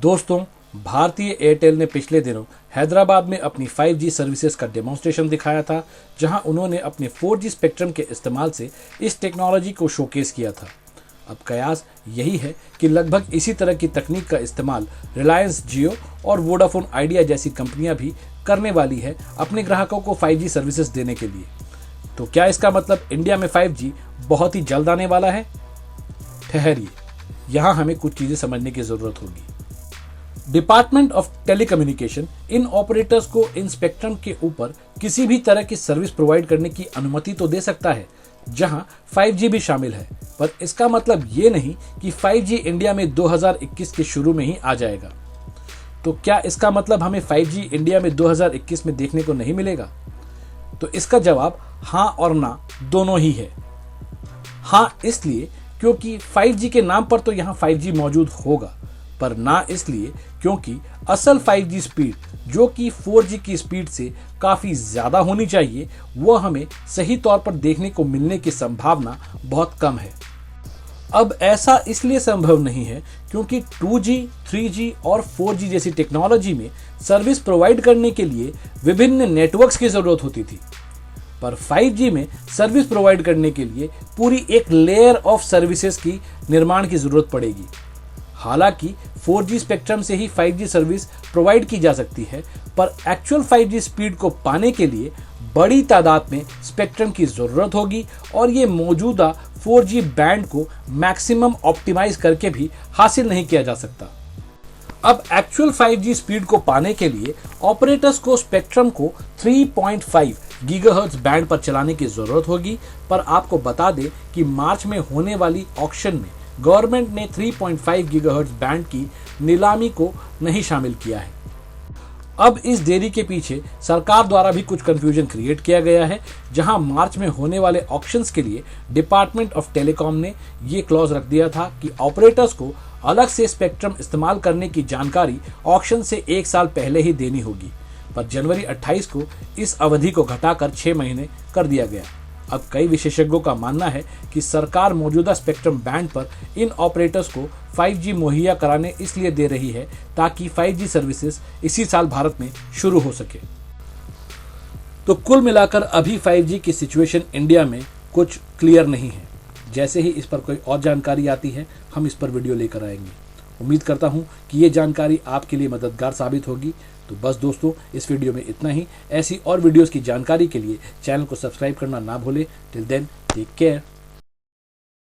दोस्तों, भारतीय एयरटेल ने पिछले दिनों हैदराबाद में अपनी 5G सर्विसेज का डेमोन्स्ट्रेशन दिखाया था, जहां उन्होंने अपने 4G स्पेक्ट्रम के इस्तेमाल से इस टेक्नोलॉजी को शोकेस किया था। अब कयास यही है कि लगभग इसी तरह की तकनीक का इस्तेमाल रिलायंस जियो और वोडाफोन आइडिया जैसी कंपनियां भी करने वाली है अपने ग्राहकों को 5G सर्विसेज देने के लिए। तो क्या इसका मतलब इंडिया में 5G बहुत ही जल्द आने वाला है? ठहरिए, यहां हमें कुछ चीजें समझने की जरूरत होगी। Department of telecommunication in operators को इन स्पेक्ट्रम के ऊपर किसी भी तरह की सर्विस प्रोवाइड करने की अनुमति तो दे सकता है, जहां 5G भी शामिल है, पर इसका मतलब ये नहीं कि 5G इंडिया में 2021 के शुरू में ही आ जाएगा। तो क्या इसका मतलब हमें 5G इंडिया में 2021 में देखने को नहीं मिलेगा? तो इसका जवाब हां और ना दोनों ही है। हां इसलिए क्योंकि 5G के नाम पर तो यहां 5G मौजूद होगा, पर ना इसलिए क्योंकि असल 5G स्पीड, जो कि 4G की स्पीड से काफी ज्यादा होनी चाहिए, वो हमें सही तौर पर देखने को मिलने की संभावना बहुत कम है। अब ऐसा इसलिए संभव नहीं है क्योंकि 2G, 3G और 4G जैसी टेक्नोलॉजी में सर्विस प्रोवाइड करने के लिए विभिन्न नेटवर्क्स की जरूरत होती थी, पर 5G में सर्विस प्रोवाइड करने के लिए पूरी एक लेयर ऑफ सर्विसेज की निर्माण की जरूरत पड़ेगी। हालांकि 4G स्पेक्ट्रम से ही 5G सर्विस प्रोवाइड की जा सकती है, पर एक्चुअल 5G स्पीड को पाने के लिए बड़ी तादाद में स्पेक्ट्रम की जरूरत होगी और ये मौजूदा 4G बैंड को मैक्सिमम ऑप्टिमाइज करके भी हासिल नहीं किया जा सकता। अब एक्चुअल 5G स्पीड को पाने के लिए ऑपरेटर्स को स्पेक्ट्रम को 3.5 गीगाहर्ट्ज बैंड पर चलाने की जरूरत होगी, पर आपको बता दें कि मार्च में होने वाली ऑक्शन में गवर्नमेंट ने 3.5 गीगाहर्ट्ज बैंड की नीलामी को नहीं शामिल किया है। अब इस देरी के पीछे सरकार द्वारा भी कुछ कंफ्यूजन क्रिएट किया गया है, जहां मार्च में होने वाले ऑक्शंस के लिए डिपार्टमेंट ऑफ टेलीकॉम ने ये क्लॉज रख दिया था कि ऑपरेटर्स को अलग से स्पेक्ट्रम इस्तेमाल करने की जानकारी ऑक्शन से 1 साल पहले ही देनी होगी, पर जनवरी 28 को इस अवधि को घटाकर 6 महीने कर दिया गया। अब कई विशेषज्ञों का मानना है कि सरकार मौजूदा स्पेक्ट्रम बैंड पर इन ऑपरेटर्स को 5G मुहैया कराने इसलिए दे रही है ताकि 5G सर्विसेज इसी साल भारत में शुरू हो सके। तो कुल मिलाकर अभी 5G की सिचुएशन इंडिया में कुछ क्लियर नहीं है। जैसे ही इस पर कोई और जानकारी आती है, हम इस पर वीडियो लेकर आएंगे। उम्मीद करता हूं कि ये जानकारी आपके लिए मददगार साबित होगी। तो बस दोस्तों, इस वीडियो में इतना ही। ऐसी और वीडियोस की जानकारी के लिए चैनल को सब्सक्राइब करना ना भूलें। Till then, take care.